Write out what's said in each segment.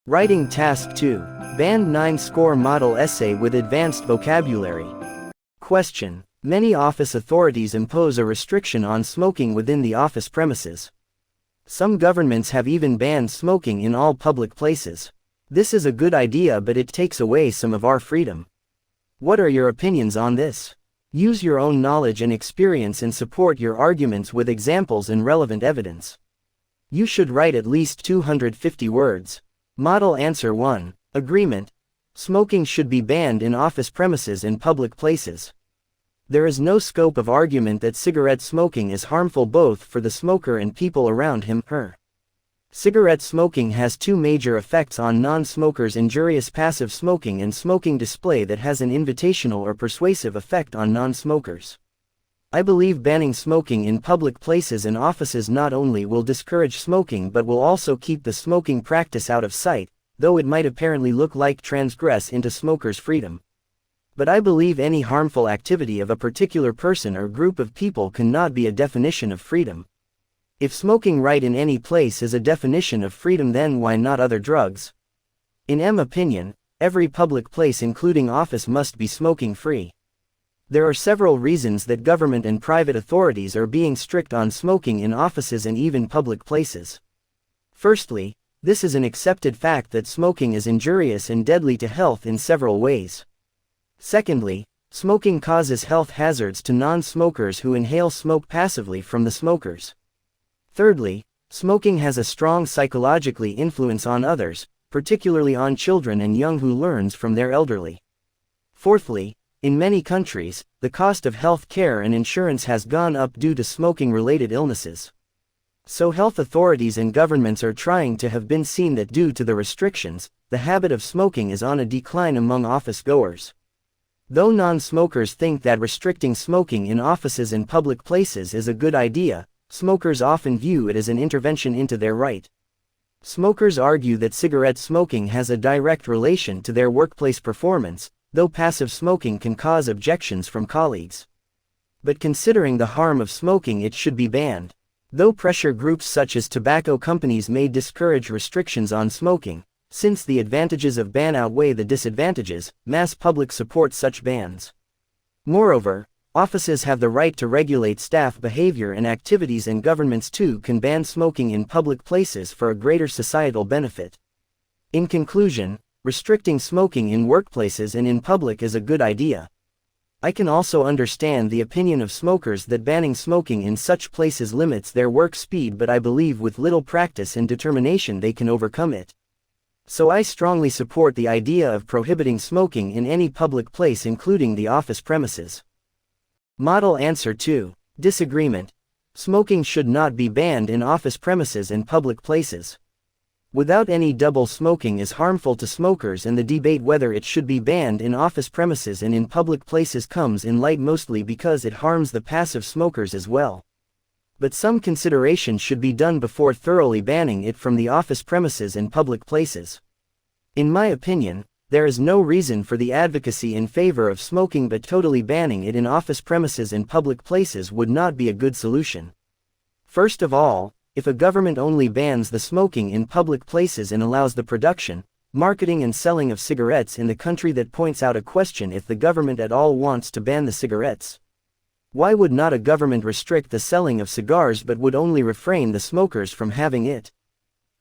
Writing Task 2. Band 9 Score Model Essay with Advanced Vocabulary. Question. Many office authorities impose a restriction on smoking within the office premises. Some governments have even banned smoking in all public places. This is a good idea, but it takes away some of our freedom. What are your opinions on this? Use your own knowledge and experience and support your arguments with examples and relevant evidence. You should write at least 250 words. Model Answer 1. Agreement. Smoking should be banned in office premises and public places. There is no scope of argument that cigarette smoking is harmful both for the smoker and people around him/her. Cigarette smoking has two major effects on non-smokers: injurious passive smoking and smoking display that has an invitational or persuasive effect on non-smokers. I believe banning smoking in public places and offices not only will discourage smoking but will also keep the smoking practice out of sight, though it might apparently look like transgress into smokers' freedom. But I believe any harmful activity of a particular person or group of people cannot be a definition of freedom. If smoking right in any place is a definition of freedom, then why not other drugs? In my opinion, every public place including office must be smoking free. There are several reasons that government and private authorities are being strict on smoking in offices and even public places. Firstly, this is an accepted fact that smoking is injurious and deadly to health in several ways. Secondly, smoking causes health hazards to non-smokers who inhale smoke passively from the smokers. Thirdly, smoking has a strong psychologically influence on others, particularly on children and young who learns from their elderly. Fourthly, in many countries, the cost of health care and insurance has gone up due to smoking-related illnesses. So health authorities and governments are trying to have been seen that due to the restrictions, the habit of smoking is on a decline among office goers. Though non-smokers think that restricting smoking in offices and public places is a good idea, smokers often view it as an intervention into their right. Smokers argue that cigarette smoking has a direct relation to their workplace performance, though passive smoking can cause objections from colleagues. But considering the harm of smoking, it should be banned. Though pressure groups such as tobacco companies may discourage restrictions on smoking, since the advantages of ban outweigh the disadvantages, mass public supports such bans. Moreover, offices have the right to regulate staff behavior and activities, and governments too can ban smoking in public places for a greater societal benefit. In conclusion, restricting smoking in workplaces and in public is a good idea. I can also understand the opinion of smokers that banning smoking in such places limits their work speed, but I believe with little practice and determination they can overcome it. So I strongly support the idea of prohibiting smoking in any public place including the office premises. Model Answer 2. Disagreement. Smoking should not be banned in office premises and public places. Without any doubt, smoking is harmful to smokers, and the debate whether it should be banned in office premises and in public places comes in light mostly because it harms the passive smokers as well. But some consideration should be done before thoroughly banning it from the office premises and public places. In my opinion, there is no reason for the advocacy in favor of smoking, but totally banning it in office premises and public places would not be a good solution. First of all, if a government only bans the smoking in public places and allows the production, marketing and selling of cigarettes in the country, that points out a question: if the government at all wants to ban the cigarettes, why would not a government restrict the selling of cigars but would only refrain the smokers from having it?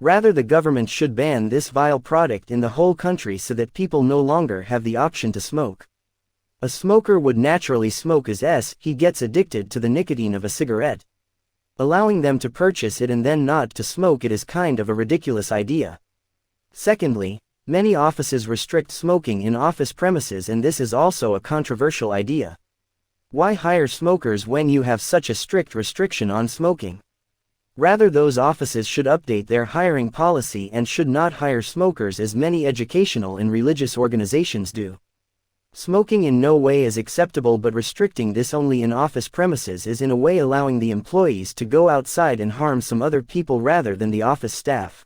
Rather, the government should ban this vile product in the whole country so that people no longer have the option to smoke. A smoker would naturally smoke as he gets addicted to the nicotine of a cigarette. Allowing them to purchase it and then not to smoke it is kind of a ridiculous idea. Secondly, many offices restrict smoking in office premises, and this is also a controversial idea. Why hire smokers when you have such a strict restriction on smoking? Rather, those offices should update their hiring policy and should not hire smokers as many educational and religious organizations do. Smoking in no way is acceptable, but restricting this only in office premises is in a way allowing the employees to go outside and harm some other people rather than the office staff.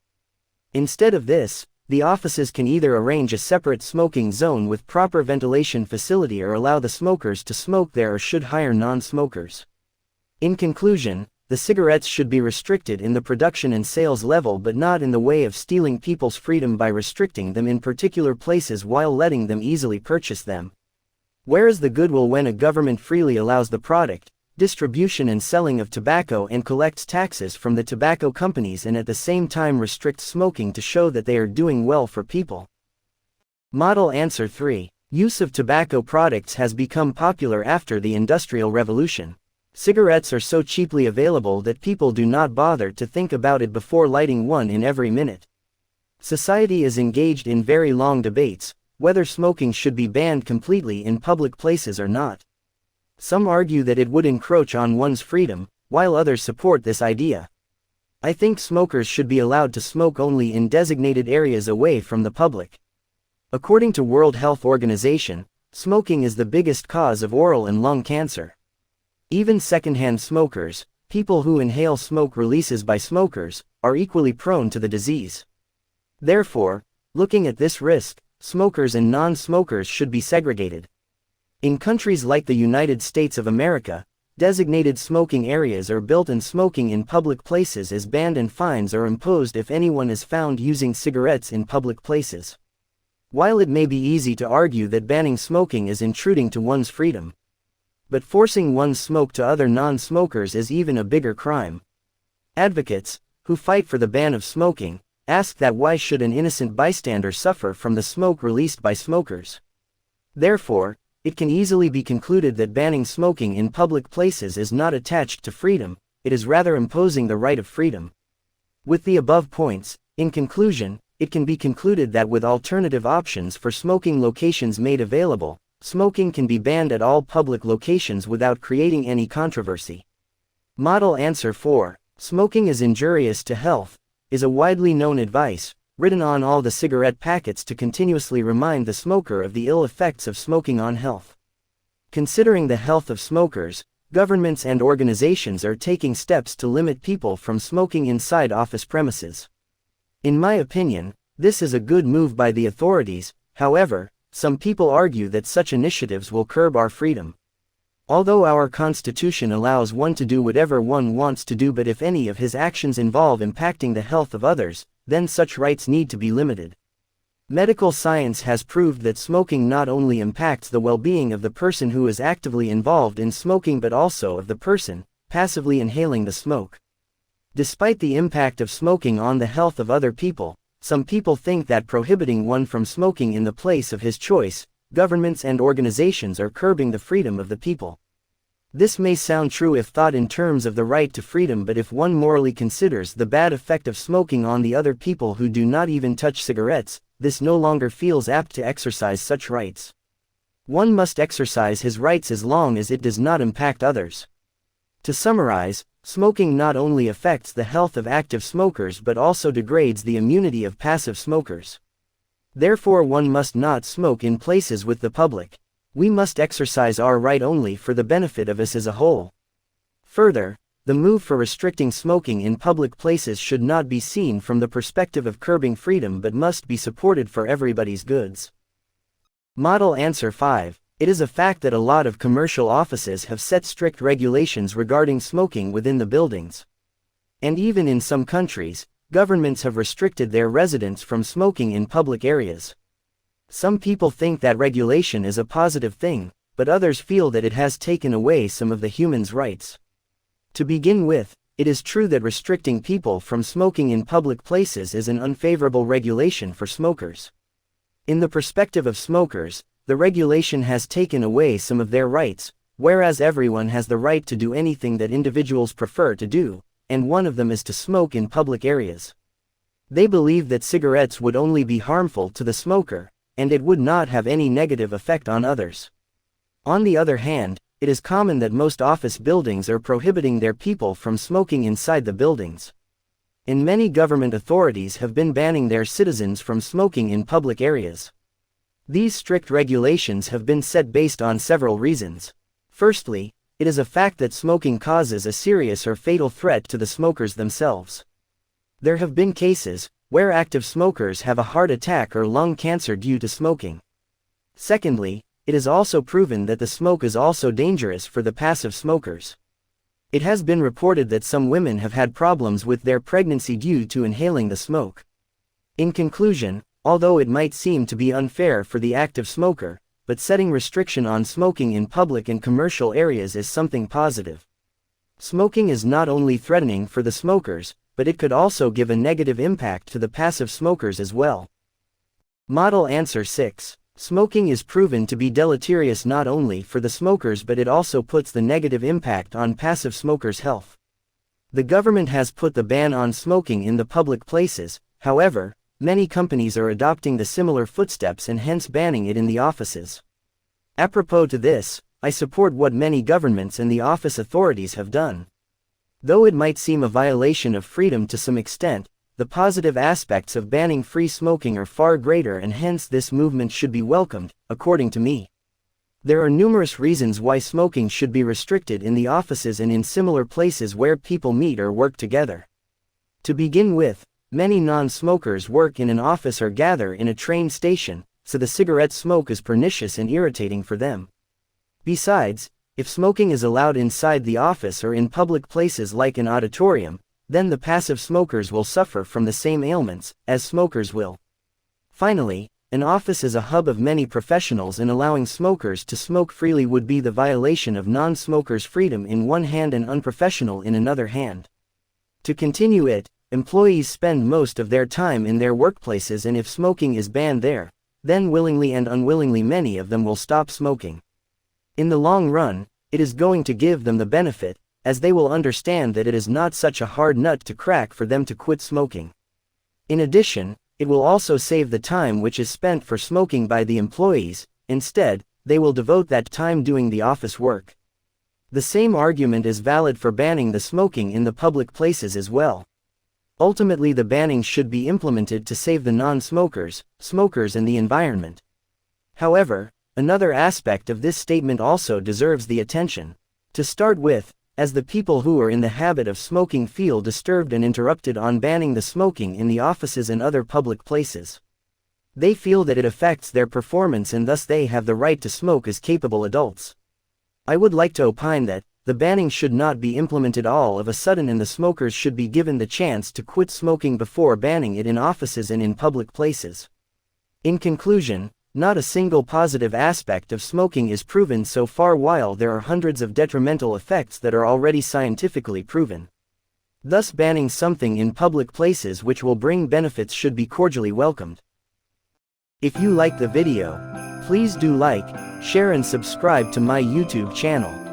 Instead of this, the offices can either arrange a separate smoking zone with proper ventilation facility or allow the smokers to smoke there, or should hire non-smokers. In conclusion, the cigarettes should be restricted in the production and sales level but not in the way of stealing people's freedom by restricting them in particular places while letting them easily purchase them. Where is the goodwill when a government freely allows the product, distribution and selling of tobacco and collects taxes from the tobacco companies and at the same time restricts smoking to show that they are doing well for people? Model answer 3. Use of tobacco products has become popular after the Industrial Revolution. Cigarettes are so cheaply available that people do not bother to think about it before lighting one in every minute. Society is engaged in very long debates, whether smoking should be banned completely in public places or not. Some argue that it would encroach on one's freedom, while others support this idea. I think smokers should be allowed to smoke only in designated areas away from the public. According to World Health Organization, smoking is the biggest cause of oral and lung cancer. Even secondhand smokers, people who inhale smoke releases by smokers, are equally prone to the disease. Therefore, looking at this risk, smokers and non-smokers should be segregated. In countries like the United States of America, designated smoking areas are built and smoking in public places is banned and fines are imposed if anyone is found using cigarettes in public places. While it may be easy to argue that banning smoking is intruding to one's freedom, but forcing one's smoke to other non-smokers is even a bigger crime. Advocates, who fight for the ban of smoking, ask that why should an innocent bystander suffer from the smoke released by smokers? Therefore, it can easily be concluded that banning smoking in public places is not attached to freedom, it is rather imposing the right of freedom. With the above points, in conclusion, it can be concluded that with alternative options for smoking locations made available, smoking can be banned at all public locations without creating any controversy. Model answer 4. Smoking is injurious to health, is a widely known advice, written on all the cigarette packets to continuously remind the smoker of the ill effects of smoking on health. Considering the health of smokers, governments and organizations are taking steps to limit people from smoking inside office premises. In my opinion, this is a good move by the authorities. However, some people argue that such initiatives will curb our freedom. Although our Constitution allows one to do whatever one wants to do, but if any of his actions involve impacting the health of others, then such rights need to be limited. Medical science has proved that smoking not only impacts the well-being of the person who is actively involved in smoking but also of the person passively inhaling the smoke. Despite the impact of smoking on the health of other people, some people think that prohibiting one from smoking in the place of his choice, governments and organizations are curbing the freedom of the people. This may sound true if thought in terms of the right to freedom, but if one morally considers the bad effect of smoking on the other people who do not even touch cigarettes, this no longer feels apt to exercise such rights. One must exercise his rights as long as it does not impact others. To summarize, smoking not only affects the health of active smokers but also degrades the immunity of passive smokers. Therefore, one must not smoke in places with the public. We must exercise our right only for the benefit of us as a whole. Further, the move for restricting smoking in public places should not be seen from the perspective of curbing freedom but must be supported for everybody's goods. Model answer 5. It is a fact that a lot of commercial offices have set strict regulations regarding smoking within the buildings. And even in some countries, governments have restricted their residents from smoking in public areas. Some people think that regulation is a positive thing, but others feel that it has taken away some of the human's rights. To begin with, it is true that restricting people from smoking in public places is an unfavorable regulation for smokers. In the perspective of smokers, the regulation has taken away some of their rights, whereas everyone has the right to do anything that individuals prefer to do, and one of them is to smoke in public areas. They believe that cigarettes would only be harmful to the smoker, and it would not have any negative effect on others. On the other hand, it is common that most office buildings are prohibiting their people from smoking inside the buildings. And many government authorities have been banning their citizens from smoking in public areas. These strict regulations have been set based on several reasons. Firstly, it is a fact that smoking causes a serious or fatal threat to the smokers themselves. There have been cases where active smokers have a heart attack or lung cancer due to smoking. Secondly, it is also proven that the smoke is also dangerous for the passive smokers. It has been reported that some women have had problems with their pregnancy due to inhaling the smoke. In conclusion, although it might seem to be unfair for the active smoker, but setting restriction on smoking in public and commercial areas is something positive. Smoking is not only threatening for the smokers, but it could also give a negative impact to the passive smokers as well. Model answer 6. Smoking is proven to be deleterious not only for the smokers, but it also puts the negative impact on passive smokers' health. The government has put the ban on smoking in the public places. However, many companies are adopting the similar footsteps and hence banning it in the offices. Apropos to this, I support what many governments and the office authorities have done. Though it might seem a violation of freedom to some extent, the positive aspects of banning free smoking are far greater, and hence this movement should be welcomed, according to me. There are numerous reasons why smoking should be restricted in the offices and in similar places where people meet or work together. To begin with, many non-smokers work in an office or gather in a train station, so the cigarette smoke is pernicious and irritating for them. Besides, if smoking is allowed inside the office or in public places like an auditorium, then the passive smokers will suffer from the same ailments as smokers will. Finally, an office is a hub of many professionals, and allowing smokers to smoke freely would be the violation of non-smokers' freedom in one hand and unprofessional in another hand. To continue it, employees spend most of their time in their workplaces, and if smoking is banned there, then willingly and unwillingly many of them will stop smoking. In the long run, it is going to give them the benefit, as they will understand that it is not such a hard nut to crack for them to quit smoking. In addition, it will also save the time which is spent for smoking by the employees. Instead, they will devote that time doing the office work. The same argument is valid for banning the smoking in the public places as well. Ultimately, the banning should be implemented to save the non-smokers, smokers, and the environment. However, another aspect of this statement also deserves the attention. To start with, as the people who are in the habit of smoking feel disturbed and interrupted on banning the smoking in the offices and other public places. They feel that it affects their performance, and thus they have the right to smoke as capable adults. I would like to opine that the banning should not be implemented all of a sudden, and the smokers should be given the chance to quit smoking before banning it in offices and in public places. In conclusion, not a single positive aspect of smoking is proven so far, while there are hundreds of detrimental effects that are already scientifically proven. Thus, banning something in public places which will bring benefits should be cordially welcomed. If you like the video, please do like, share and subscribe to my YouTube channel.